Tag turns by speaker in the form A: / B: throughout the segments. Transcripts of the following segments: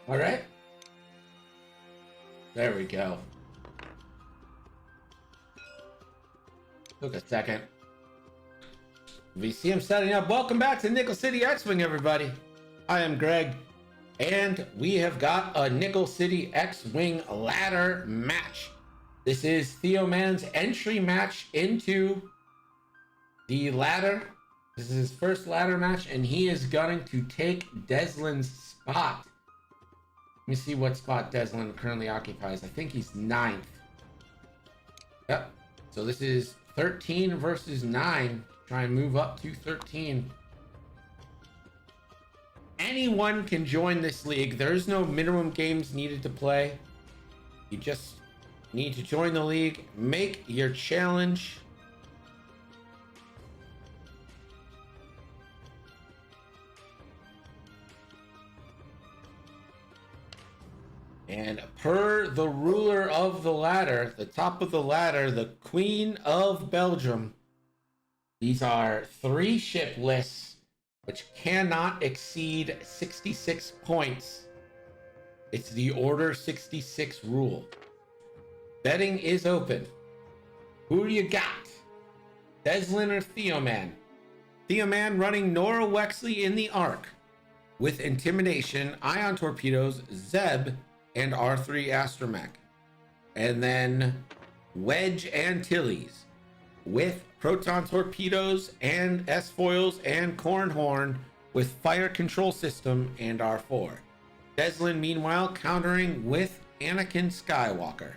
A: All right. There we go. Took a second. We see him setting up. Welcome back to Nickel City X-Wing, everybody. I am Greg, and we have got a Nickel City X-Wing ladder match. This is Theoman's entry match into the ladder. This is his first ladder match, and he is going to take Dezlin's spot. Let me see what spot Dezlin currently occupies. I think he's 9th. Yep. So this is 13 versus 9. Try and move up to 13. Anyone can join this league. There's no minimum games needed to play. You just need to join the league, make your challenge. And per the ruler of the ladder, the top of the ladder, the Queen of Belgium, these are 3 ship lists which cannot exceed 66 points. It's the Order 66 rule. Betting is open. Who do you got? Dezlin or Theoman? Theoman running Nora Wexley in the Ark with Intimidation, Ion Torpedoes, Zeb, and R3 Astromech. And then Wedge Antilles with Proton Torpedoes and S-Foils and Cornhorn with Fire Control System and R4. Dezlin, meanwhile, countering with Anakin Skywalker.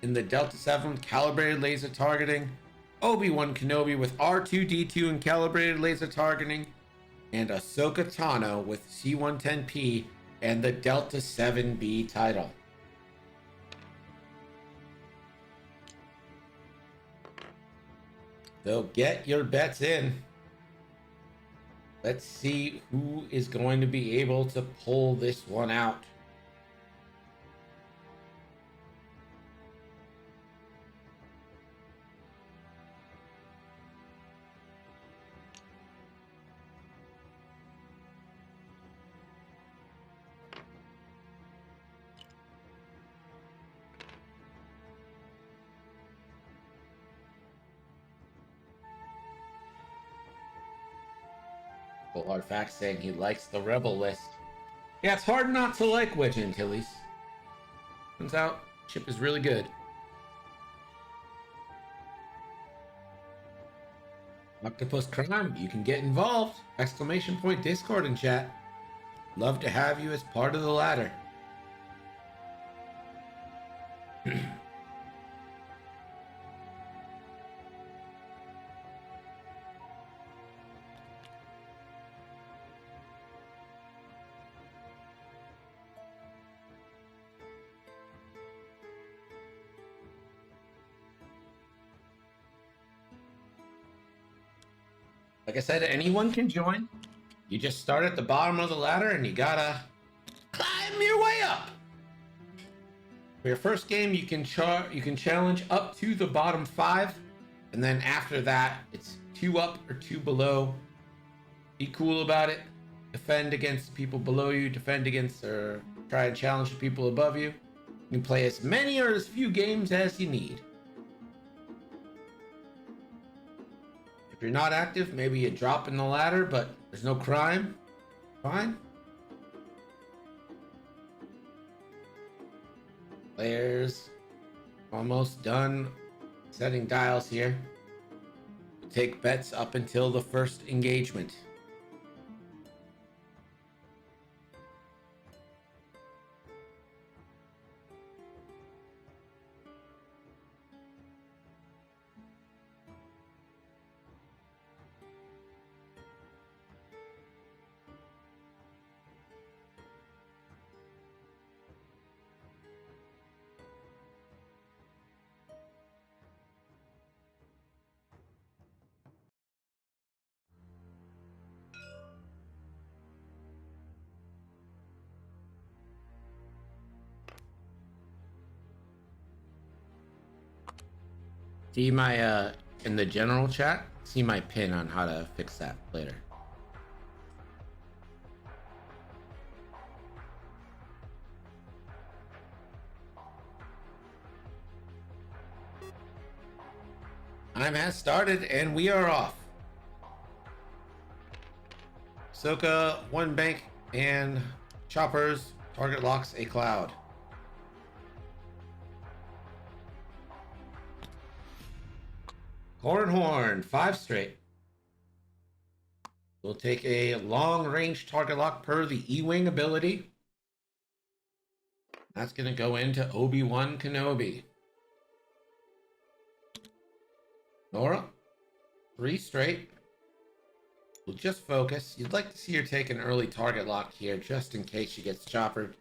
A: In the Delta 7 calibrated laser targeting, Obi-Wan Kenobi with R2-D2 and calibrated laser targeting, and Ahsoka Tano with C-110P and the Delta 7B title. So get your bets in. Let's see who is going to be able to pull this one out. Full Artifact saying he likes the Rebel list. Yeah, it's hard not to like Wedge Antilles. Turns out, chip is really good. Octopus Crime, you can get involved. Exclamation point Discord and chat. Love to have you as part of the ladder. Like I said, anyone can join. You just start at the bottom of the ladder and you gotta climb your way up. For your first game, you can challenge up to the bottom 5, and then after that, it's 2 up or 2 below. Be cool about it. Defend against people below you. Defend against or try and challenge the people above you. You can play as many or as few games as you need. If you're not active, maybe you drop in the ladder, but there's no crime. Fine. Players almost done setting dials here. Take bets up until the first engagement. See my in the general chat, see my pin on how to fix that later. Time has started and we are off. Soka, one bank, and choppers. Target locks a cloud. Horn, 5 straight. We'll take a long range target lock per the E-Wing ability. That's going to go into Obi-Wan Kenobi. Nora, 3 straight. We'll just focus. You'd like to see her take an early target lock here, just in case she gets choppered.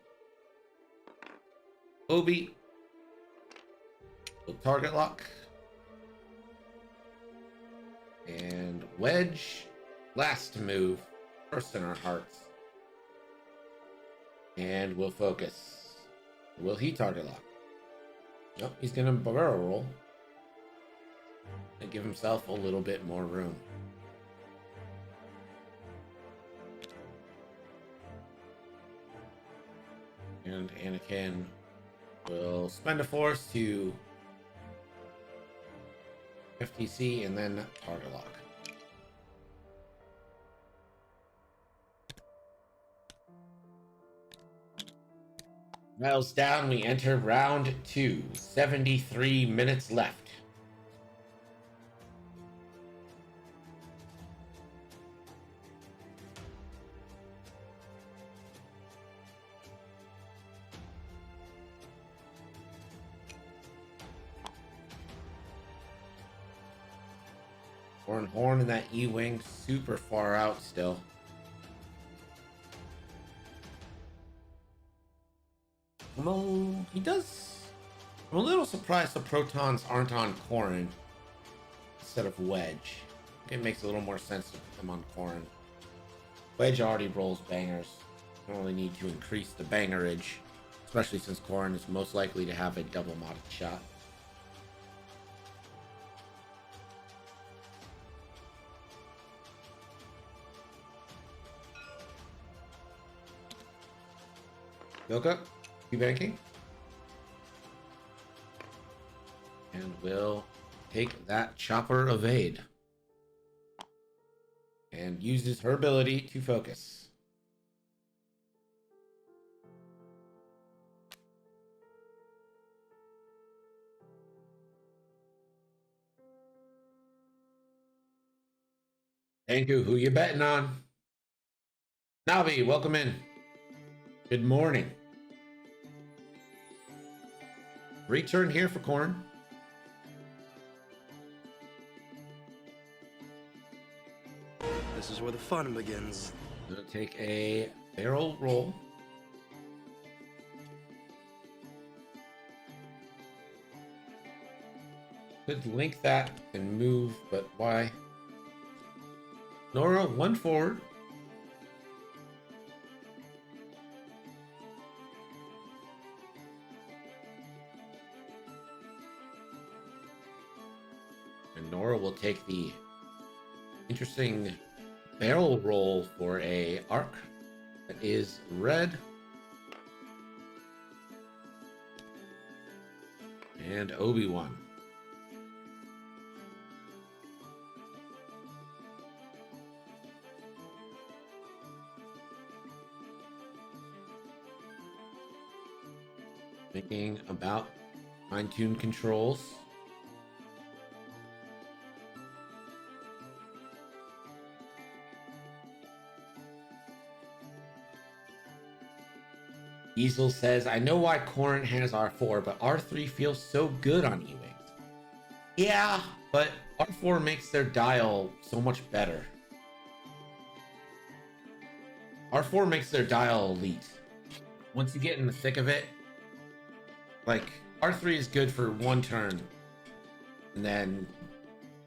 A: Obi, target lock. And Wedge, last to move, first in our hearts. And we'll focus. Will he target lock? Nope, he's going to barrel roll. And give himself a little bit more room. And Anakin will spend a force to FTC and then target lock. Miles down, we enter round 2. 73 minutes left. Horn and that E-Wing super far out still. He does. I'm a little surprised the protons aren't on Corrin instead of Wedge. It makes a little more sense to put them on Corrin. Wedge already rolls bangers. You only need to increase the bangerage, especially since Corrin is most likely to have a double modded shot. Yoka, you banking? And we'll take that chopper evade. And uses her ability to focus. Thank you. Who you betting on? Navi, welcome in. Good morning. Return here for Corrin.
B: This is where the fun begins.
A: Gonna take a barrel roll. Could link that and move, but why? Nora, 1 forward. And Nora will take the interesting barrel roll for a arc that is red. And Obi-Wan. Thinking about fine-tune controls. Diesel says, I know why Corrin has R4, but R3 feels so good on E-Wings. Yeah, but R4 makes their dial so much better. R4 makes their dial elite. Once you get in the thick of it, like, R3 is good for 1 turn. And then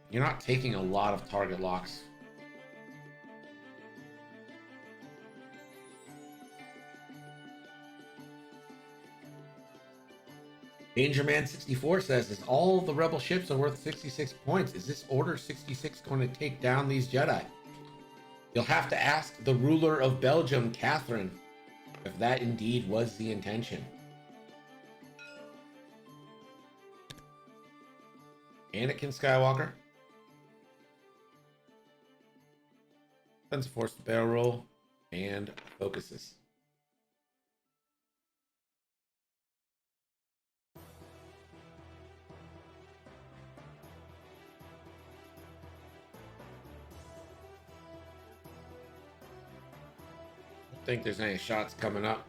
A: you're not taking a lot of target locks. DangerMan64 says, is all the rebel ships are worth 66 points? Is this Order 66 going to take down these Jedi? You'll have to ask the ruler of Belgium, Catherine, if that indeed was the intention. Anakin Skywalker. Spends a force to barrel roll and focuses. I don't think there's any shots coming up.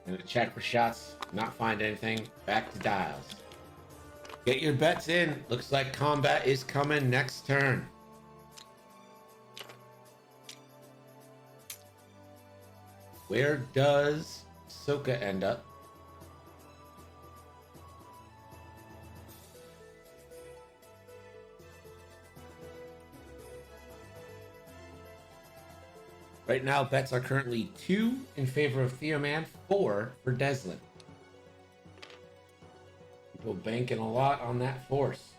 A: Gonna check for shots, not find anything. Back to dials. Get your bets in. Looks like combat is coming next turn. Where does Ahsoka end up? Right now, bets are currently 2 in favor of Theoman, 4 for Dezlin. People banking a lot on that force.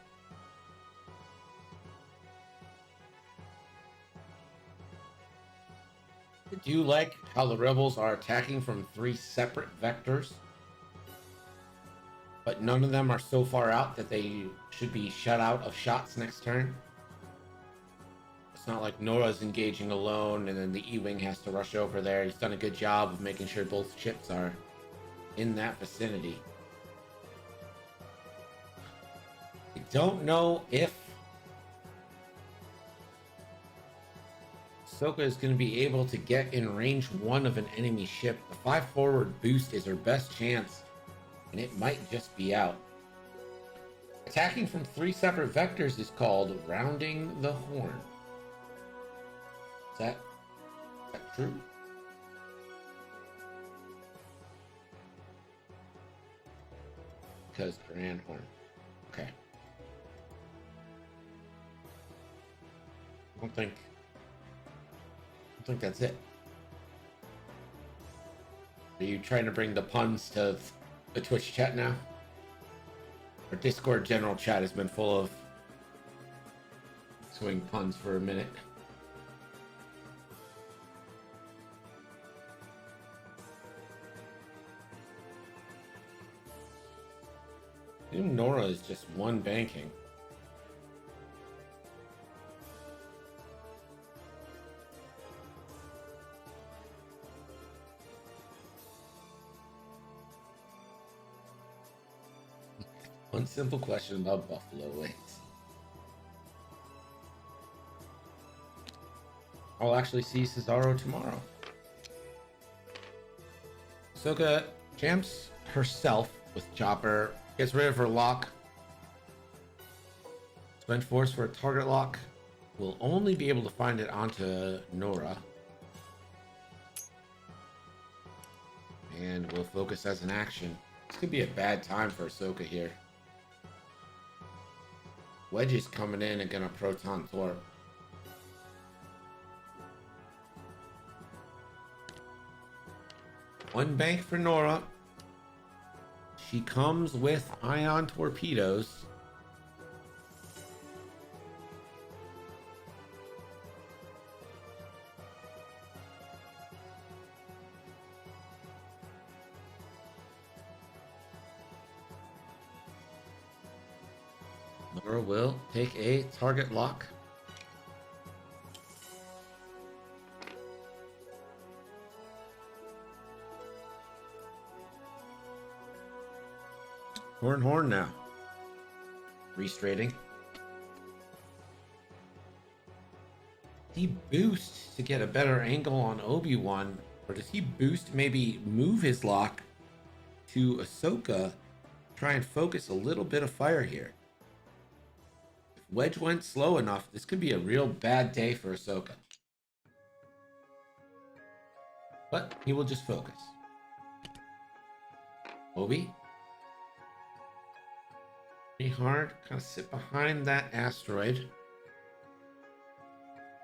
A: I do like how the rebels are attacking from 3 separate vectors, but none of them are so far out that they should be shut out of shots next turn. It's not like Nora's engaging alone and then the E-Wing has to rush over there. He's done a good job of making sure both ships are in that vicinity. I don't know if Ahsoka is going to be able to get in range 1 of an enemy ship. The 5 forward boost is her best chance, and it might just be out. Attacking from 3 separate vectors is called rounding the horn. Is that true? Because Grand Horn. Okay. I don't think that's it. Are you trying to bring the puns to the Twitch chat now? Our Discord general chat has been full of swing puns for a minute. I think Nora is just 1 banking. One simple question about buffalo wings. I'll actually see Cesaro tomorrow. Ahsoka jams herself with Chopper, gets rid of her lock. Spend force for a target lock. Will only be able to find it onto Nora. And will focus as an action. This could be a bad time for Ahsoka here. Wedge is coming in and gonna proton torp. One bank for Nora. She comes with ion torpedoes. Nora will take a target lock. Horn now. Restrating. He boosts to get a better angle on Obi-Wan, or does he boost maybe move his lock to Ahsoka, try and focus a little bit of fire here? If Wedge went slow enough, this could be a real bad day for Ahsoka. But he will just focus. Obi. Pretty hard. Kind of sit behind that asteroid.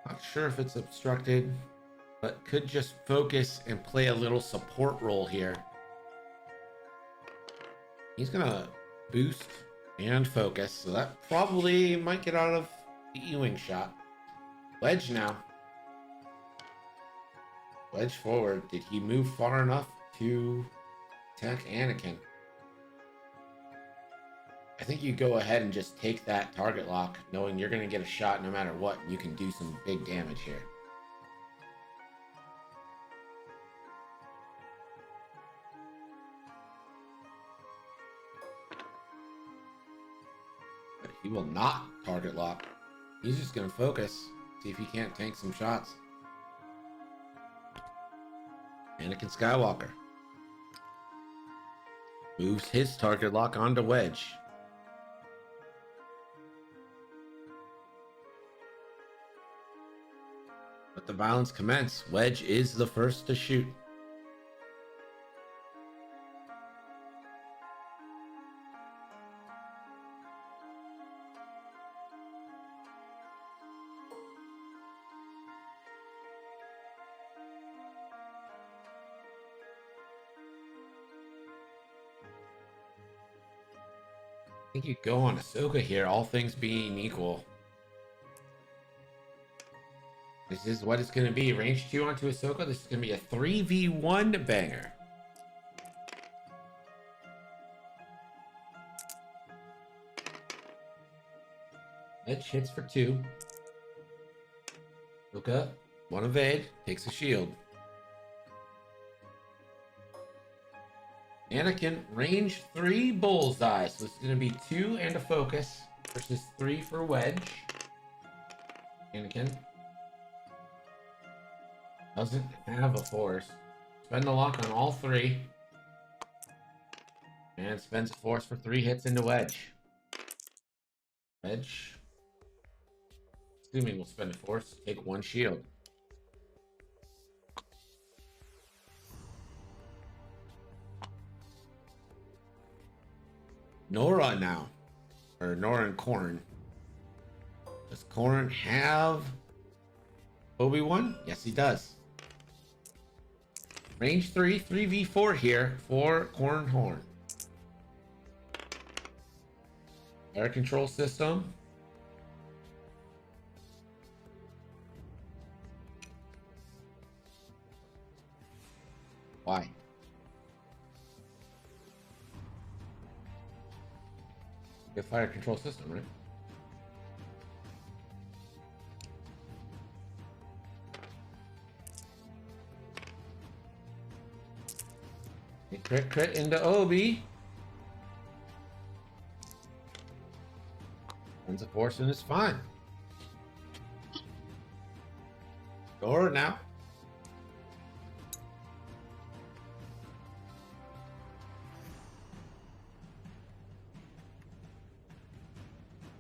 A: Not sure if it's obstructed, but could just focus and play a little support role here. He's gonna boost and focus, so that probably might get out of Ewing shot. Wedge now. Wedge forward. Did he move far enough to attack Anakin? I think you go ahead and just take that target lock, knowing you're going to get a shot no matter what, and you can do some big damage here. But he will not target lock. He's just going to focus, see if he can't tank some shots. Anakin Skywalker moves his target lock onto Wedge. Let the violence commence. Wedge is the first to shoot. I think you go on Ahsoka here, all things being equal. This is what it's going to be. Range 2 onto Ahsoka. This is going to be a 3v1 banger. Edge hits for 2. Ahsoka, one evade, takes a shield. Anakin, range 3 bullseye. So it's going to be 2 and a focus versus 3 for Wedge. Anakin doesn't have a force. Spend the lock on all 3. And spends a force for 3 hits into Wedge. Wedge, assuming we'll spend a force, take 1 shield. Nora now. Or Nora and Corrin. Does Corrin have Obi-Wan? Yes, he does. Range 3, 3v4 here for Corrin Horn. Air control system. Why? The fire control system, right? Crit into Obi. Runs a force and it's fine. Or now.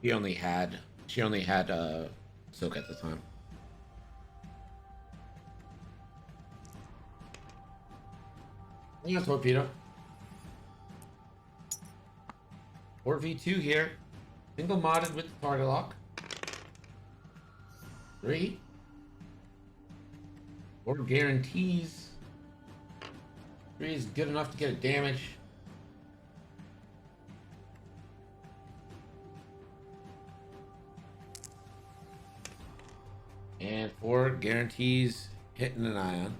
A: She only had Ahsoka at the time. Yeah, torpedo. 4v2 here. Single modded with the target lock. 3. 4 guarantees. 3 is good enough to get a damage. And 4 guarantees hitting an ion.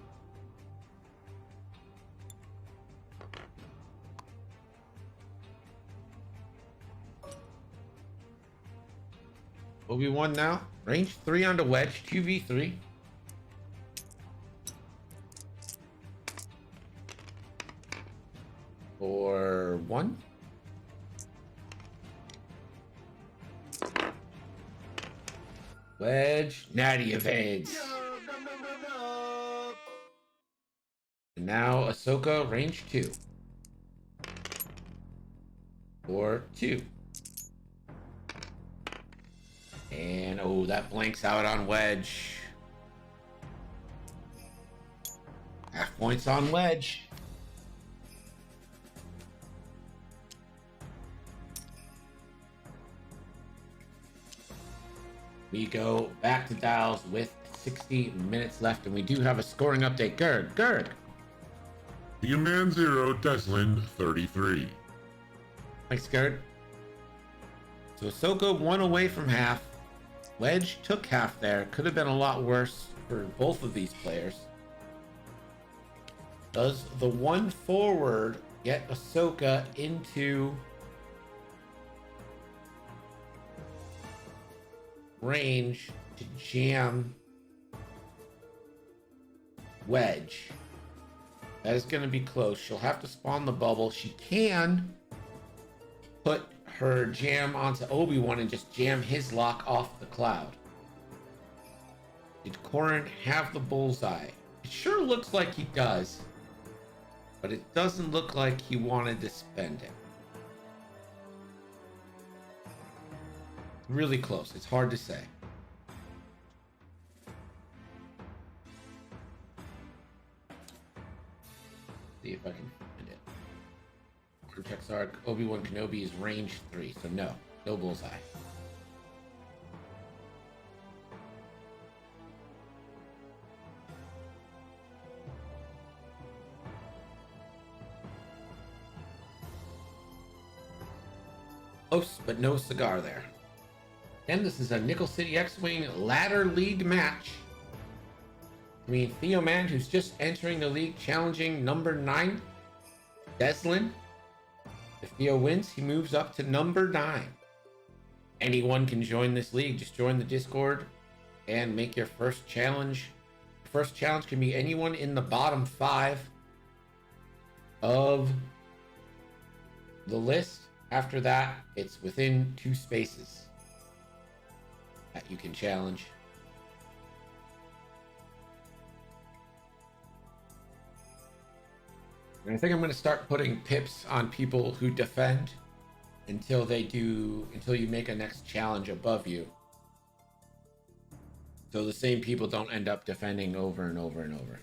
A: Obi-Wan now. Range 3 onto Wedge. 2v3. For 1. Wedge. Natty evades. And now Ahsoka, range 2. For 2. And oh, that blanks out on Wedge. Half points on Wedge. We go back to dials with 60 minutes left, and we do have a scoring update. Gurg.
C: Theoman 0, Dezlin 33.
A: Thanks, Gurg. So Ahsoka 1 away from half. Wedge took half there. Could have been a lot worse for both of these players. Does the one forward get Ahsoka into range to jam Wedge? That is going to be close. She'll have to spawn the bubble. She can put her jam onto Obi-Wan and just jam his lock off the cloud. Did Corrin have the bullseye? It sure looks like he does, but it doesn't look like he wanted to spend it. Really close. It's hard to say. See if I can find it. Cortex Arc, Obi-Wan Kenobi is range 3, so no bullseye. Close, but no cigar there. And this is a Nickel City X-Wing Ladder League match. I mean, Theoman, who's just entering the league, challenging number 9, Dezlin. If Theo wins, he moves up to number 9. Anyone can join this league. Just join the Discord and make your first challenge. First challenge can be anyone in the bottom 5 of the list. After that, it's within 2 spaces that you can challenge. And I think I'm going to start putting pips on people who defend until you make a next challenge above you. So the same people don't end up defending over and over and over.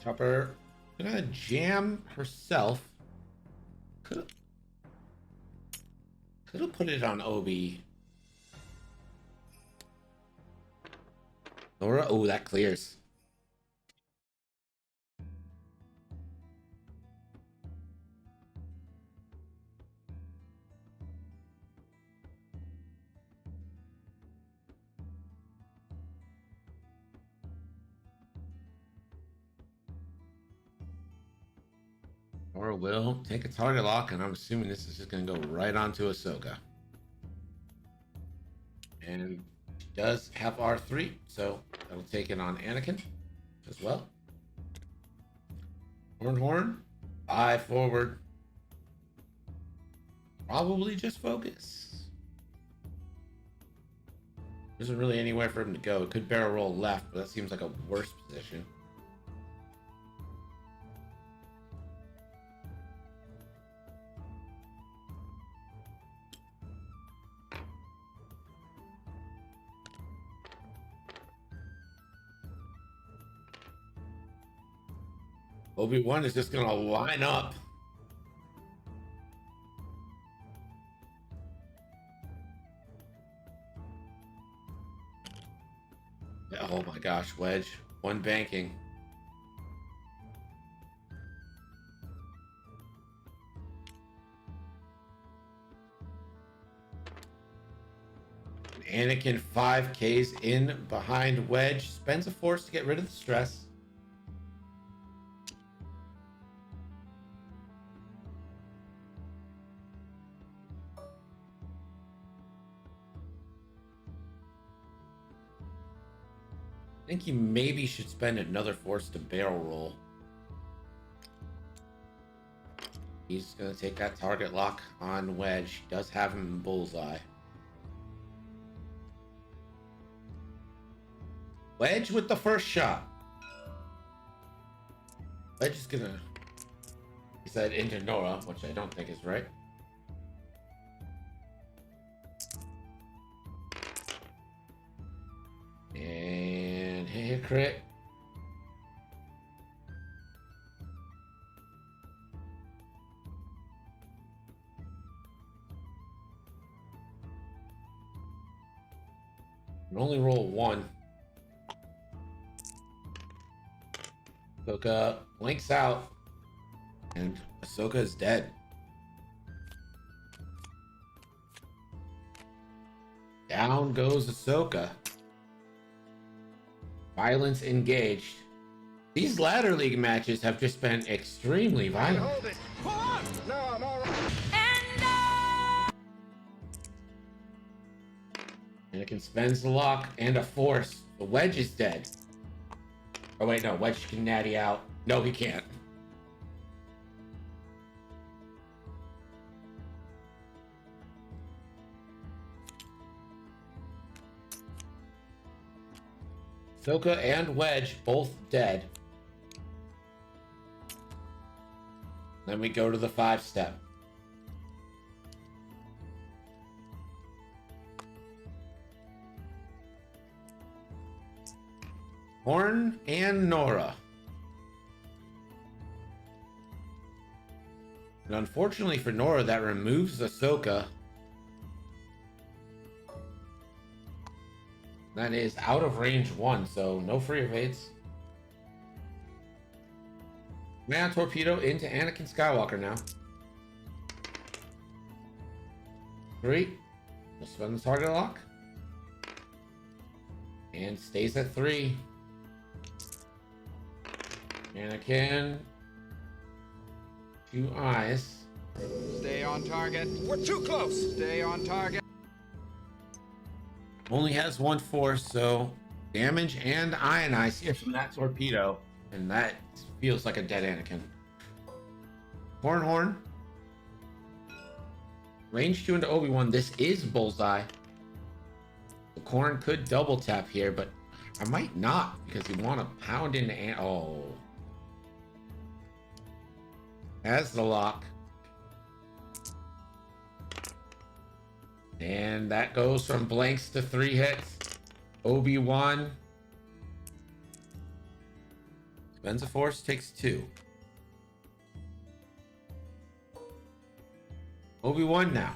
A: Chopper gonna jam herself. Could have put it on Obi. Nora, oh, that clears. Or will take a target lock, and I'm assuming this is just going to go right onto Ahsoka. And she does have R3, so that'll take it on Anakin as well. Horn, 5 forward. Probably just focus. There isn't really anywhere for him to go. It could barrel roll left, but that seems like a worse position. Obi-Wan is just gonna line up. Oh my gosh, Wedge. 1 banking. Anakin 5Ks in behind Wedge. Spends a force to get rid of the stress. I think he maybe should spend another force to barrel roll. He's going to take that target lock on Wedge. He does have him in bullseye. Wedge with the first shot. Wedge is going to... He said into Nora, which I don't think is right. And hit crit. can only roll one. Ahsoka blinks out, and Ahsoka is dead. Down goes Ahsoka. Violence engaged. These ladder league matches have just been extremely violent.
B: Hold it. Pull on. No, I'm all right.
A: Anakin spends the lock and a force. The wedge is dead. Oh wait, no, wedge can natty out. No, he can't. Ahsoka and Wedge both dead. Then we go to the 5-step. Horn and Nora. And unfortunately for Nora, that removes Ahsoka. That is out of range 1, so no free evades. Man torpedo into Anakin Skywalker now. 3. We'll spend the target lock. And stays at 3. Anakin. 2 eyes.
D: Stay on target.
B: We're too close.
D: Stay on target.
A: Only has 1 force, so damage and ionize here from that torpedo. And that feels like a dead Anakin. Horn. Range 2 into Obi-Wan. This is bullseye. The Corn could double tap here, but I might not because you want to pound into oh. Has the lock. And that goes from blanks to 3 hits. Obi-Wan spends a force, takes 2. Obi-Wan now.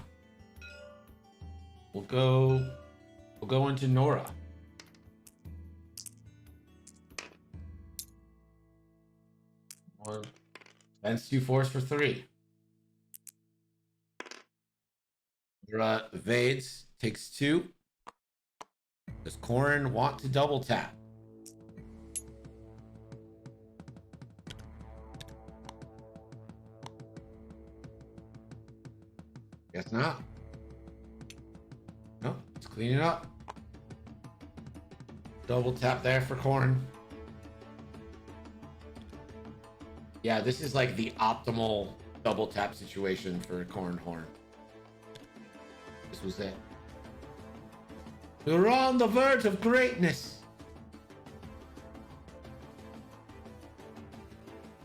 A: We'll go into Nora. Or spends 2 force for 3. Evades, takes 2. Does Corrin want to double tap? Guess not. No, let's clean it up. Double tap there for Corrin. Yeah, this is like the optimal double tap situation for Corrin Horn. This was it. We're on the verge of greatness.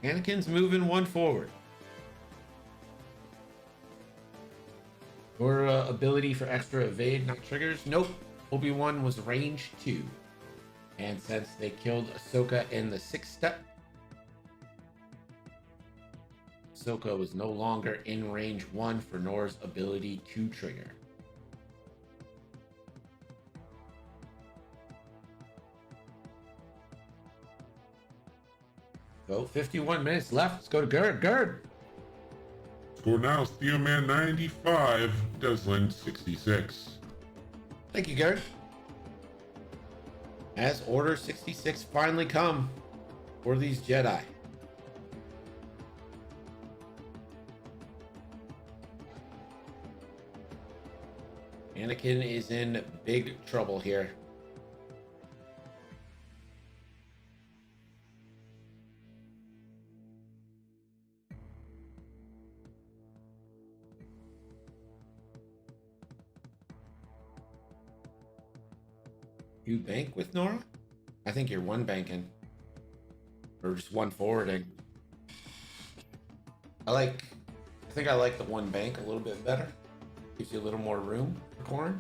A: Anakin's moving 1 forward. Your ability for extra evade not triggers. Nope. Obi-Wan was range 2. And since they killed Ahsoka in the 6th step, Ahsoka was no longer in range 1 for Nora's ability to trigger. So 51 minutes left. Let's go to Gerd. Gerd.
C: Score now, Theoman 95, Dezlin 66.
A: Thank you, Gerd. As Order 66 finally come for these Jedi. Anakin is in big trouble here. You bank with Nora? I think you're 1 banking. Or just 1 forwarding. I think I like the 1 bank a little bit better. Gives you a little more room for Corrin.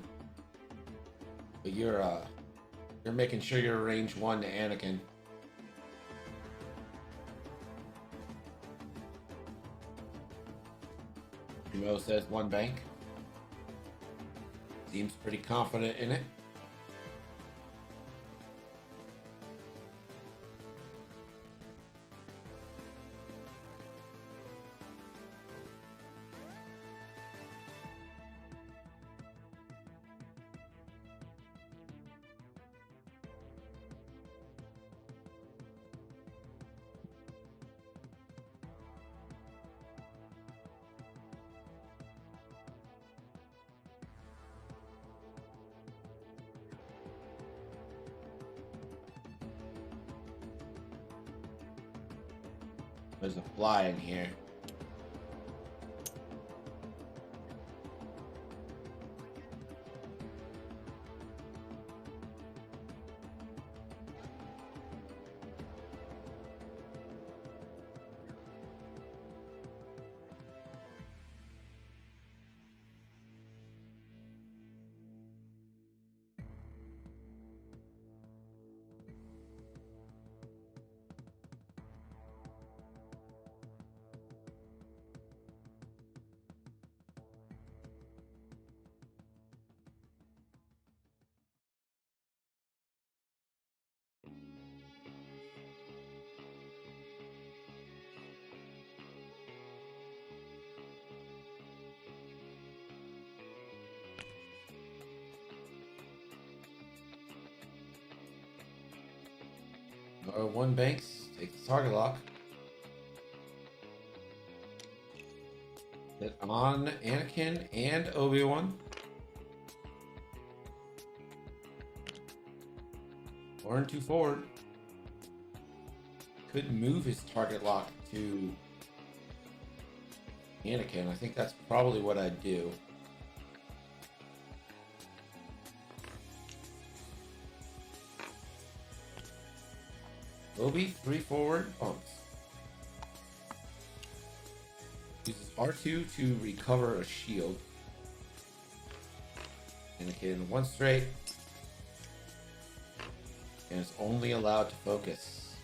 A: But you're making sure you're range 1 to Anakin. Mo says 1 bank. Seems pretty confident in it. There's a fly in here. One Banks takes the target lock. Hit on Anakin and Obi-Wan. Warren 2 forward. Could move his target lock to Anakin. I think that's probably what I'd do. Obi 3 forward bumps. Uses R2 to recover a shield. Anakin 1 straight. And is only allowed to focus.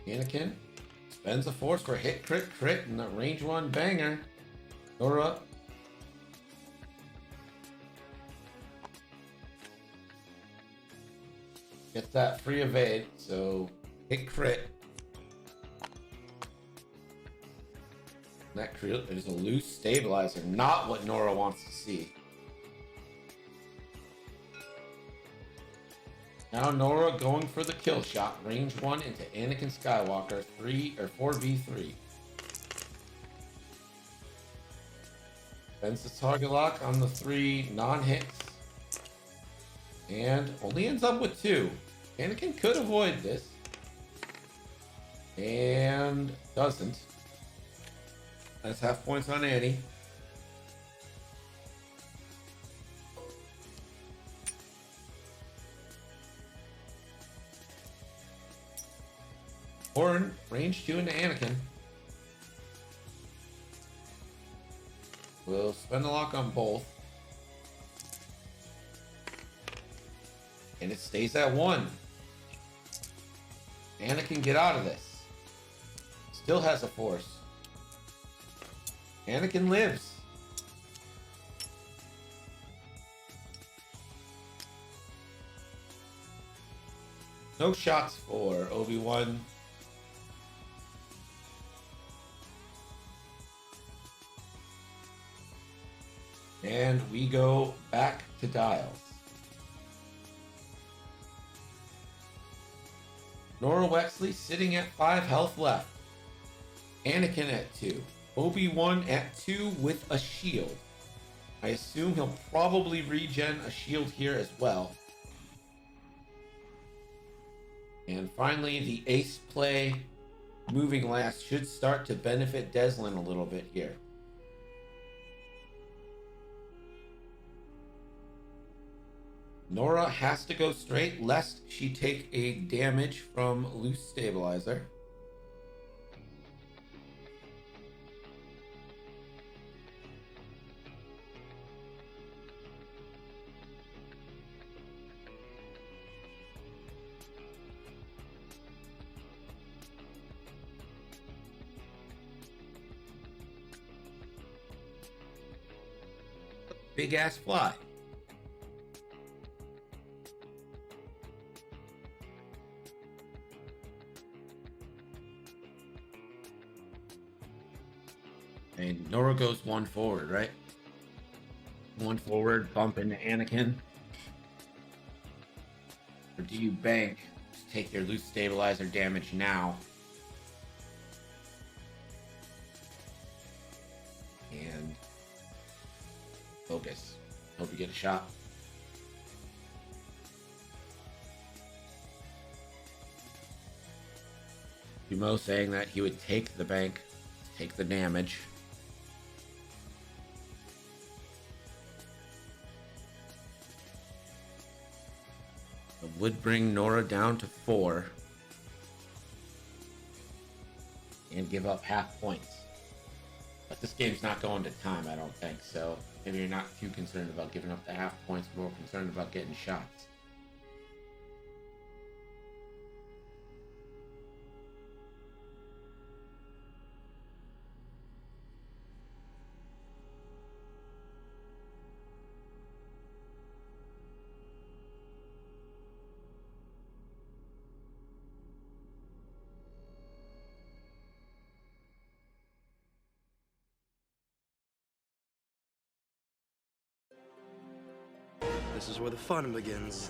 A: Anakin spends a force for hit, crit, and a range 1 banger. Nora. Gets that free evade, so hit, crit. That crit is a loose stabilizer, not what Nora wants to see. Now Nora going for the kill shot, range 1 into Anakin Skywalker, 4v3. Spends the target lock on the 3 non-hits. And only ends up with 2. Anakin could avoid this. And doesn't. That's half points on Annie. Horn, range 2 into Anakin. We'll spend the lock on both. And it stays at 1. Anakin, get out of this. Still has a force. Anakin lives. No shots for Obi-Wan. And we go back to dials. Nora Wexley sitting at 5 health left. Anakin at 2. Obi-Wan at 2 with a shield. I assume he'll probably regen a shield here as well. And finally, the ace play moving last should start to benefit Dezlin a little bit here. Nora has to go straight lest she take a damage from loose stabilizer. Big ass fly. And Nora goes 1 forward, right? 1 forward, bump into Anakin. Or do you bank to take your loose stabilizer damage now? And Focus. Hope you get a shot. Mo saying that he would take the bank, take the damage. It would bring Nora down to 4 and give up half points. But this game's not going to time, I don't think. So maybe you're not too concerned about giving up the half points, more concerned about getting shots.
B: This is where the fun begins.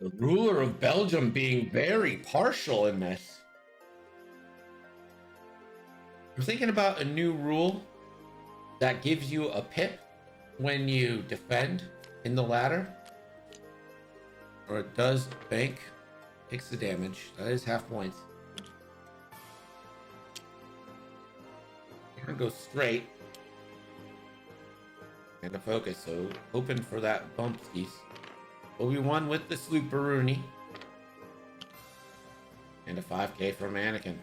A: The ruler of Belgium being very partial in this. I'm thinking about a new rule that gives you a pip when you defend in the ladder. Or it does bank, takes the damage. That is half points. I'm gonna go straight. And a focus, so hoping for that bump piece. Obi-Wan with the Slooperoonie. And a 5k from Anakin.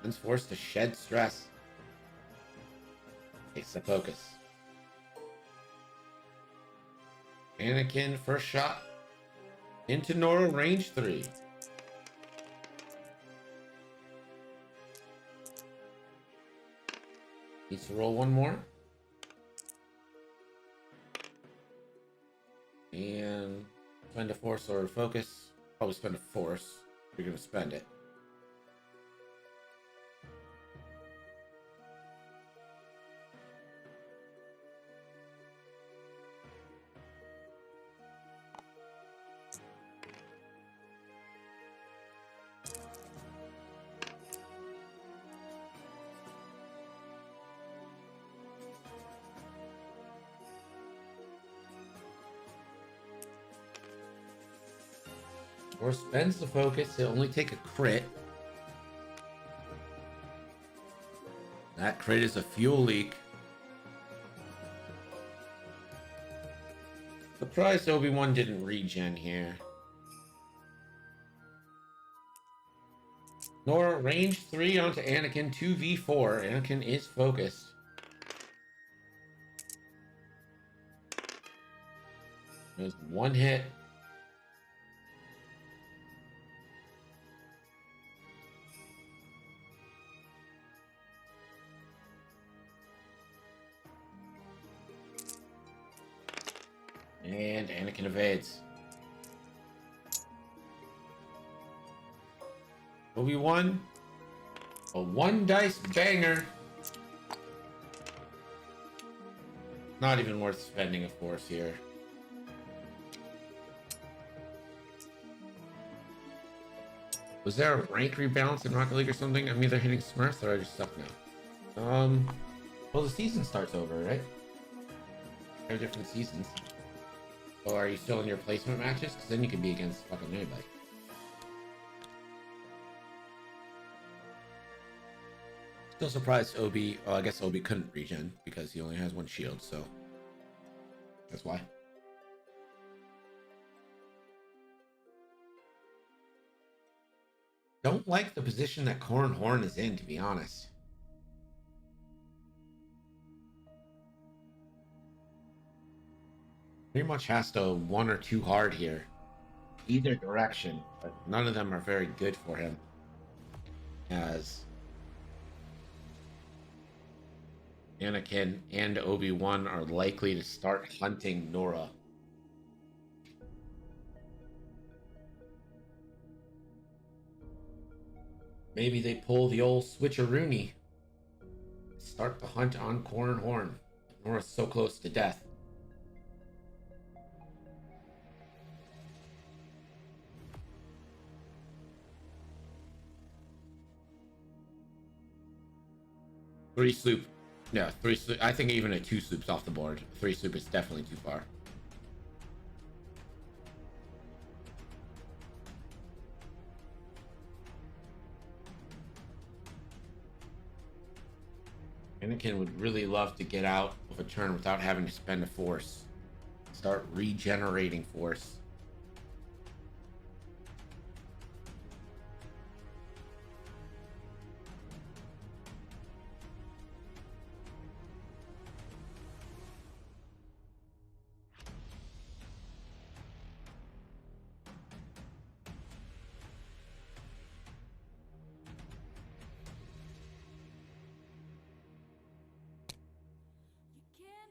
A: One's forced to shed stress. Takes the focus. Anakin, first shot. Into Nora, range 3. Needs to roll one more. And spend a force or a focus. Probably spend a force. You're going to spend it. Or spends the focus to only take a crit. That crit is a fuel leak. Surprised Obi-Wan didn't regen here. Nora, range 3 onto Anakin, 2v4. Anakin is focused. There's one hit. And Anakin evades. Obi-Wan, a 1 dice banger. Not even worth spending a force here. Was there a rank rebalance in Rocket League or something? I'm either hitting Smurfs or I just suck now. Well, the season starts over, right? There are different seasons. Or are you still in your placement matches? Because then you can be against fucking anybody. Still surprised Obi. Oh, I guess Obi couldn't regen because he only has 1 shield, so that's why. Don't like the position that Corran Horn is in, to be honest. Pretty much has to 1 or 2 hard here. Either direction, but none of them are very good for him. As Anakin and Obi-Wan are likely to start hunting Nora. Maybe they pull the old switcheroonie start the hunt on Corn Horn. Nora's so close to death. Three sloop. Yeah, three sloop. I think even a two sloop's off the board. Three sloop is definitely too far. Anakin would really love to get out of a turn without having to spend a force. Start regenerating force.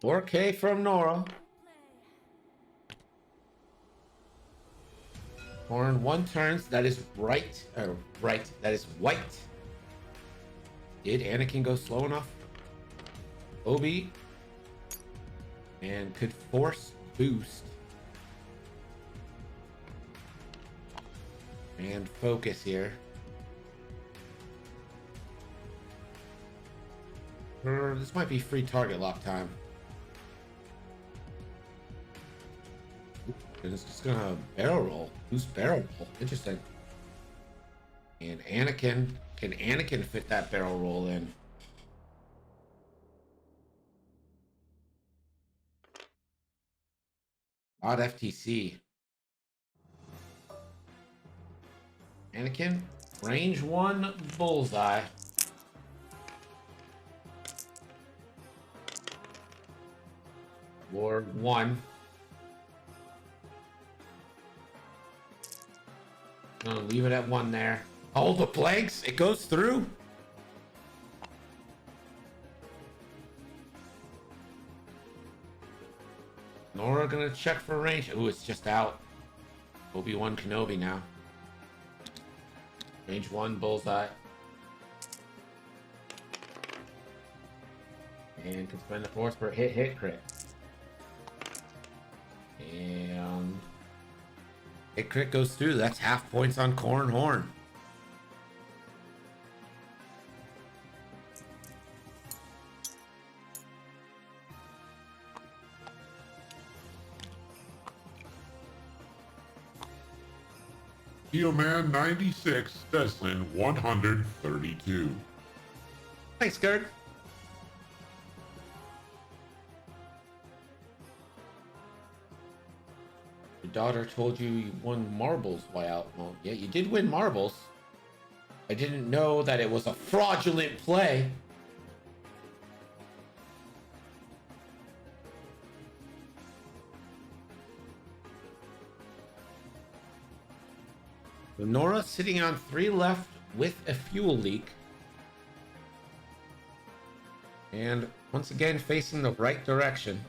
A: $4K from Nora. Horn 1 turns. That is right. Right. That is white. Did Anakin go slow enough? Obi. And could force boost. And focus here. This might be free target lock time. It's just gonna barrel roll. Who's barrel roll? Interesting. And Anakin, can Anakin fit that barrel roll in? Odd FTC. Anakin, range 1 bullseye. Lord 1. Gonna leave it at 1 there. Oh, the planks, it goes through. Nora gonna check for range. Ooh, it's just out. Obi-Wan Kenobi now. Range 1 bullseye. And can spend the force for hit crit. And hit crit goes through. That's half points on Corn Horn.
C: Theoman 96, Dezlin 132.
A: Thanks, Gerd. Your daughter told you won marbles while out. Well, yeah, you did win marbles. I didn't know that it was a fraudulent play. So Nora sitting on 3 left with a fuel leak. And once again facing the right direction.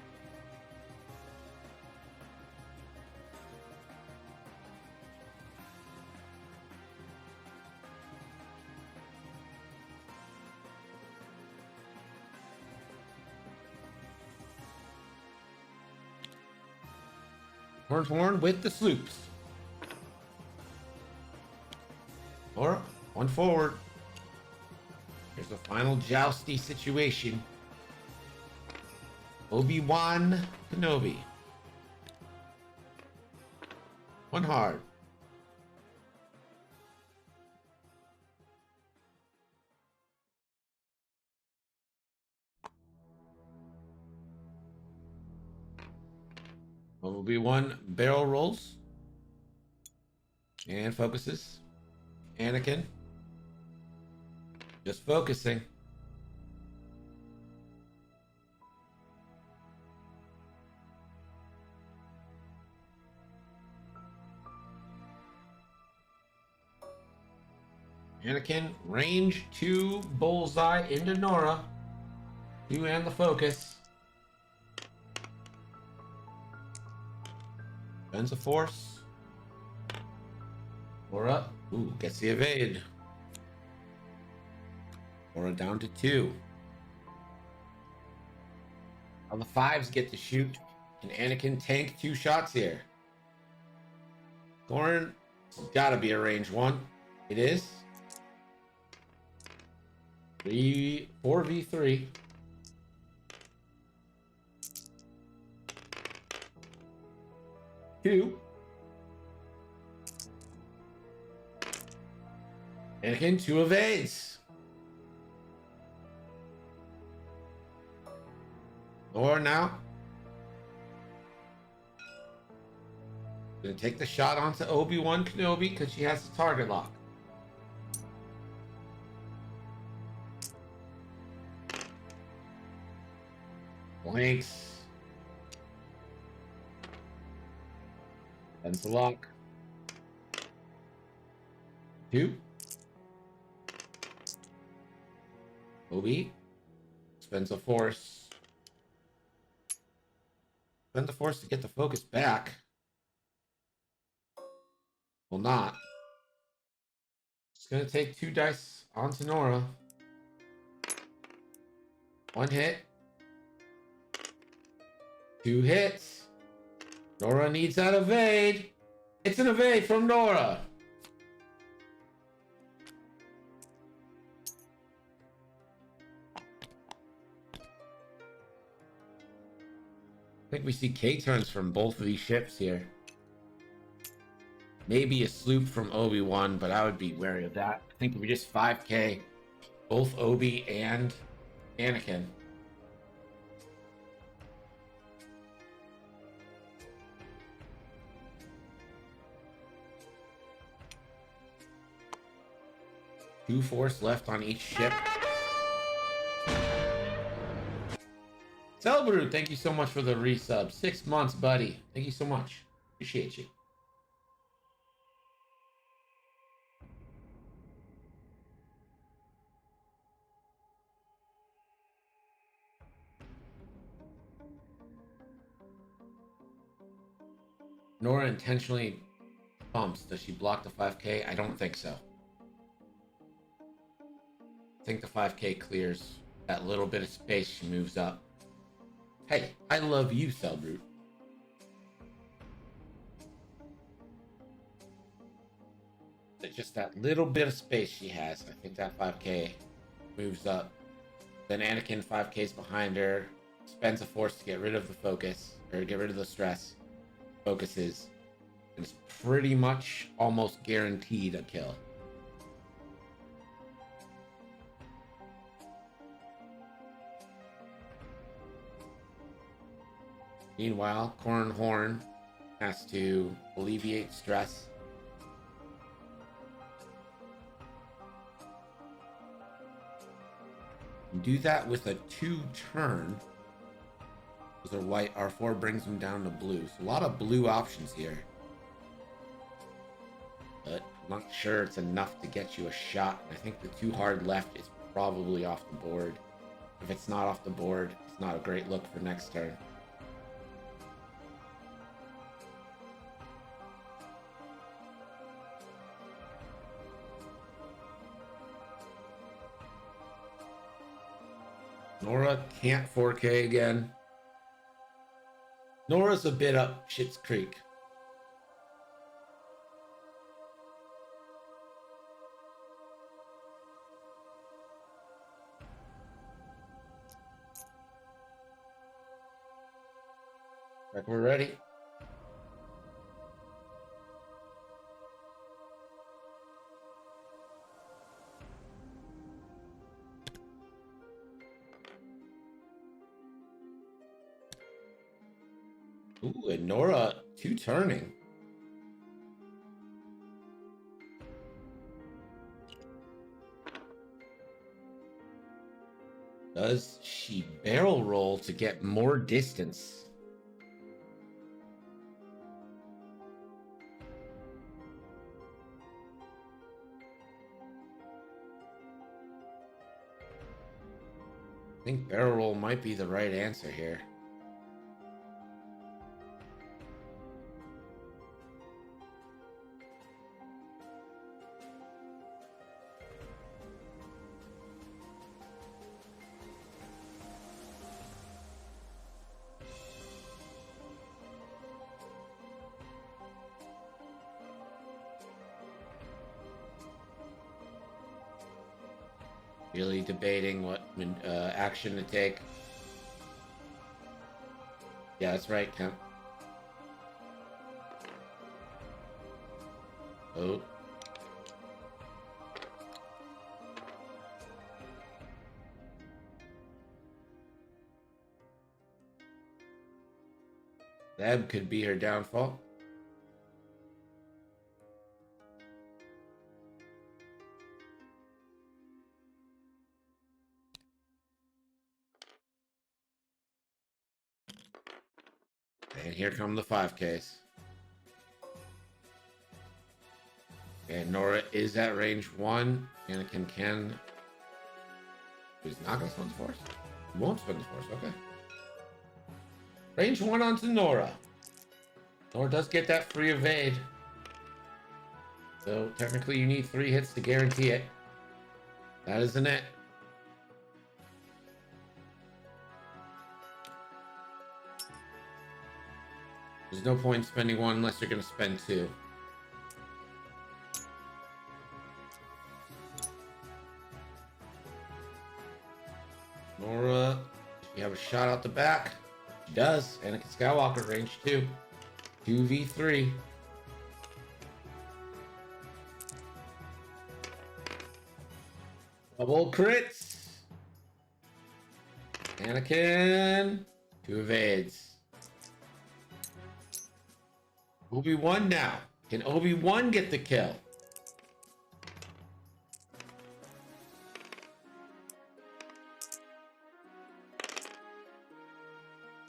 A: Horn with the sloops. Or 1 forward. Here's the final jousty situation. Obi-Wan Kenobi. 1 hard. Obi-Wan barrel rolls. And focuses. Anakin. Just focusing. Anakin, range 2 bullseye into Nora. 2 and the focus. Bends the force. Nora, ooh, gets the evade. Nora down to 2. All the 5s get to shoot. Can Anakin tank 2 shots here? Thorin, it's got to be a range 1. It is. 4v3. Two. Anakin, 2 evades. Or now. Gonna take the shot onto Obi-Wan Kenobi because she has the target lock. Blanks. Ends the lock. 2. Obi spends a force. Spend the force to get the focus back. Will not. It's gonna take 2 dice onto Nora. 1 hit. 2 hits. Nora needs that evade. It's an evade from Nora. I think we see K-turns from both of these ships here. Maybe a sloop from Obi-Wan, but I would be wary of that. I think if we just 5K, both Obi and Anakin. Two force left on each ship. Celbrute, thank you so much for the resub. 6 months, buddy. Thank you so much. Appreciate you. Nora intentionally bumps. Does she block the 5K? I don't think so. I think the 5K clears that little bit of space she moves up. Hey, I love you, Celbrute. It's just that little bit of space she has. I think that 5K moves up. Then Anakin 5K's behind her. Spends a force to get rid of the focus. Or get rid of the stress. Focuses. It's pretty much almost guaranteed a kill. Meanwhile, Corran Horn has to alleviate stress. Do that with a 2 turn. Those are white. R4 brings them down to blue. So a lot of blue options here. But I'm not sure it's enough to get you a shot. I think the 2 hard left is probably off the board. If it's not off the board, it's not a great look for next turn. Nora can't 4K again. Nora's a bit up Schitt's Creek. Like we're ready. Ooh, and Nora 2 turning. Does she barrel roll to get more distance? I think barrel roll might be the right answer here. Really debating what action to take. Yeah, that's right, Kemp. Oh. That could be her downfall. And here come the 5Ks. And Nora is at range 1. Anakin can. He's not going to spend the force? He won't spend the force, okay. Range 1 onto Nora. Nora does get that free evade. So technically you need 3 hits to guarantee it. That isn't it. There's no point in spending 1 unless you're going to spend 2. Nora, you have a shot out the back. She does. Anakin Skywalker, range 2. 2v3. Double crits. Anakin. 2 evades. Obi-Wan now. Can Obi-Wan get the kill?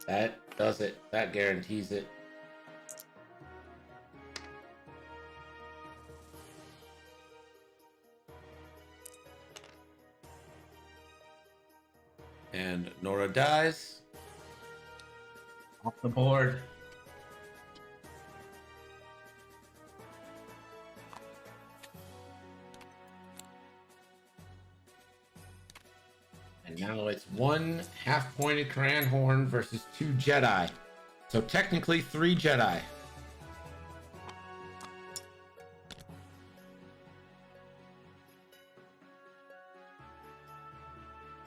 A: That does it. That guarantees it. And Nora dies. Off the board. And now it's 1 half-pointed Koran Horn versus 2 Jedi. So technically 3 Jedi.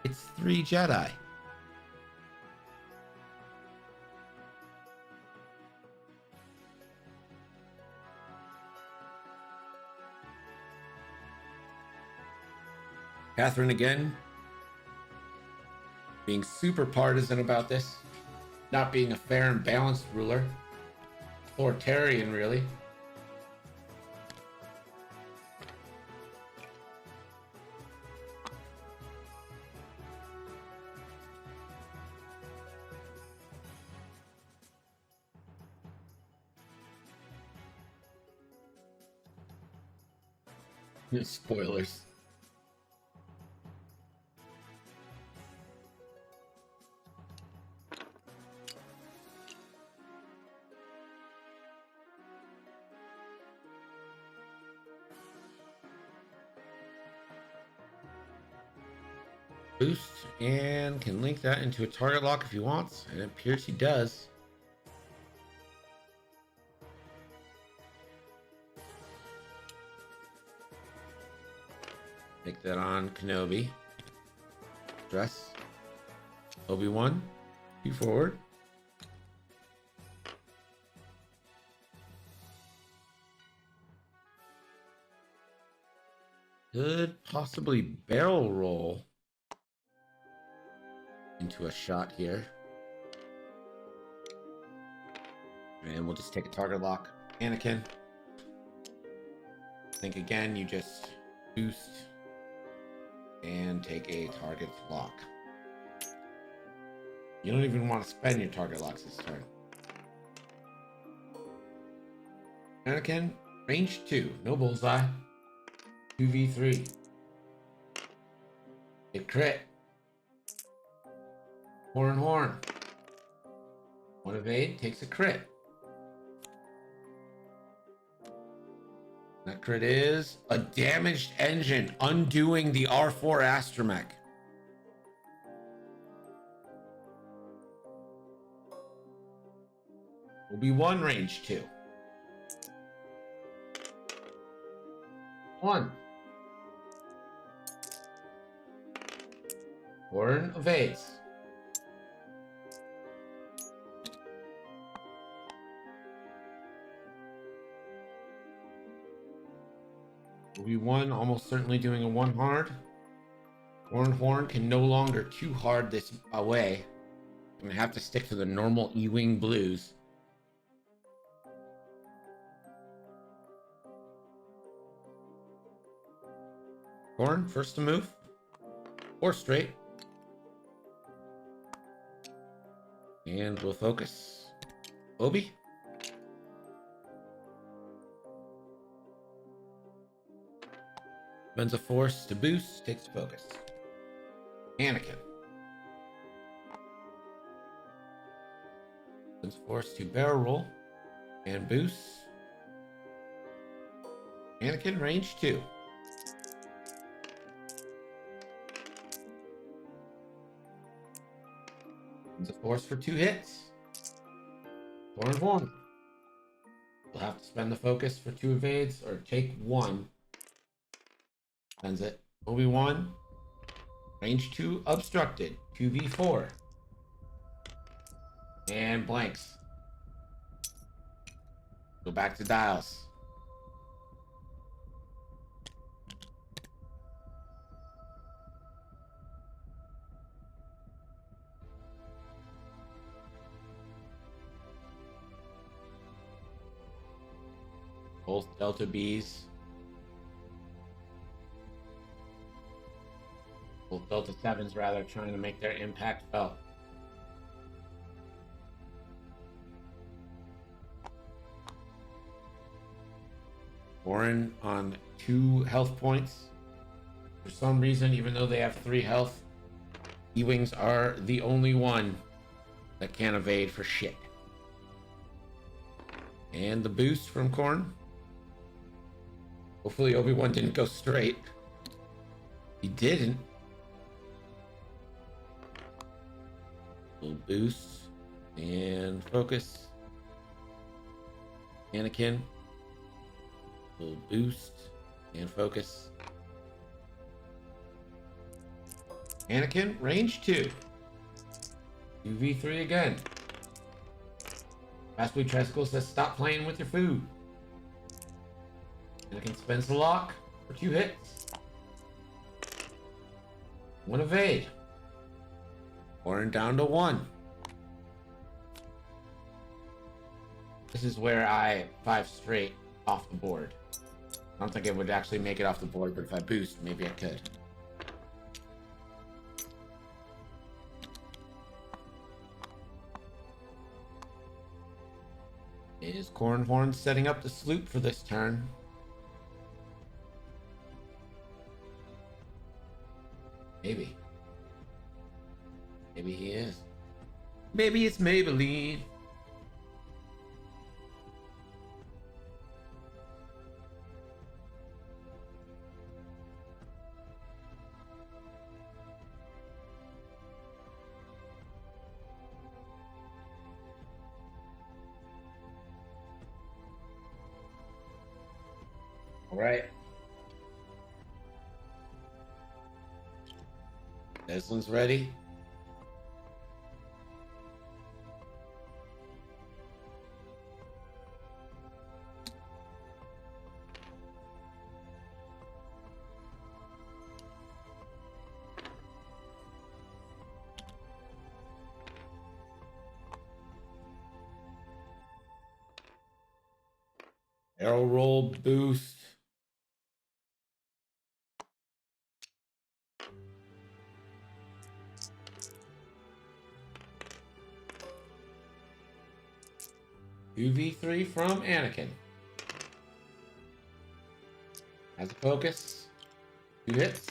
A: It's 3 Jedi. Catherine again. Being super partisan about this. Not being a fair and balanced ruler. Authoritarian, really. Spoilers. Boost and can link that into a target lock if he wants, and it appears he does. Make that on Kenobi. Dress. Obi-Wan. You forward. Could possibly barrel roll into a shot here. And we'll just take a target lock. Anakin. Think again, you just boost and take a target lock. You don't even want to spend your target locks this turn. Anakin, range 2, no bullseye. 2v3. Hit crit. Horn. 1 evade, takes a crit. That crit is a damaged engine, undoing the R4 astromech. Obi-Wan range 2. 1. Warren evades. Obi-Wan almost certainly doing a one hard. Horn can no longer two hard this away. I'm gonna have to stick to the normal E-Wing blues. Horn, first to move. Or straight. And we'll focus. Obi. Spends a force to boost, takes focus. Anakin. Spends a force to barrel roll and boost. Anakin, range 2. Spends a force for 2 hits. Horn. We'll have to spend the focus for 2 evades or take 1. Spends it. Obi-Wan. Range 2 obstructed. 2v4. And blanks. Go back to dials. Both Delta Bs. Both Delta 7s rather, trying to make their impact felt. Warren on 2 health points. For some reason, even though they have 3 health, E-Wings are the only one that can't evade for shit. And the boost from Korn. Hopefully Obi-Wan didn't go straight. He didn't. Little boost and focus. Anakin. Little boost and focus. Anakin, range 2. 2v3 again. Fast Blue Tricycle says stop playing with your food. Anakin spends the lock for 2 hits. 1 evade. Warren down to 1. This is where I 5 straight off the board. I don't think it would actually make it off the board, but if I boost, maybe I could. Is Cornhorn setting up the sloop for this turn? Maybe. Maybe he is. Maybe it's Maybelline. All right. Dezlin's ready. Arrow roll boost. UV3 from Anakin. Has a focus. 2 hits.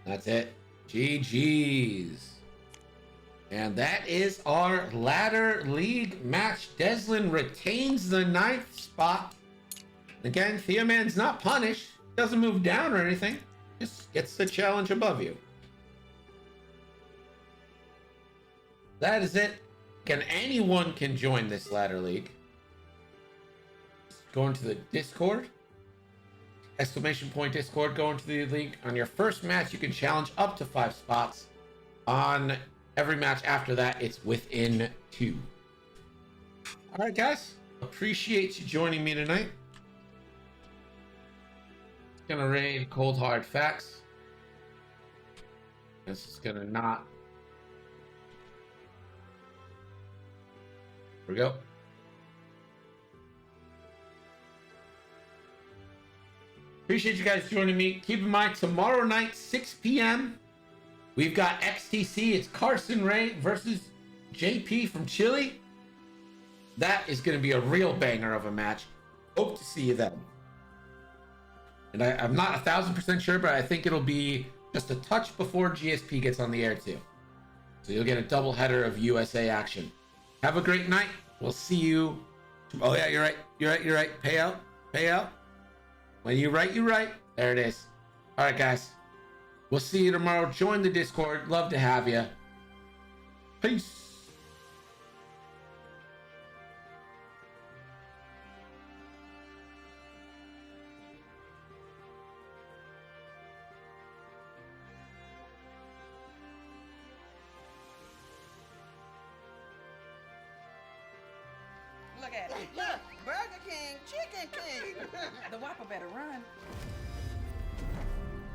A: That's it. GG's. And that is our ladder league match. Dezlin retains the 9th spot. Again, Theoman's not punished. Doesn't move down or anything. Just gets the challenge above you. That is it. Anyone can join this ladder league. Just go into the Discord. exclamation point Discord. Go into the link. On your first match, you can challenge up to 5 spots. On every match after that, it's within 2. All right, guys. Appreciate you joining me tonight. Gonna raid Cold Hard Facts. This is gonna not. Here we go. Appreciate you guys joining me. Keep in mind, tomorrow night, 6 p.m., we've got XTC. It's Carson Ray versus JP from Chile. That is going to be a real banger of a match. Hope to see you then. And I'm not 1,000% sure, but I think it'll be just a touch before GSP gets on the air too. So you'll get a double header of USA action. Have a great night. We'll see you. Oh yeah, you're right. You're right. Payout. When you write, you write. There it is. All right, guys. We'll see you tomorrow. Join the Discord. Love to have you. Peace.
E: Look at it. Look, Burger King, Chicken King. The Whopper better run.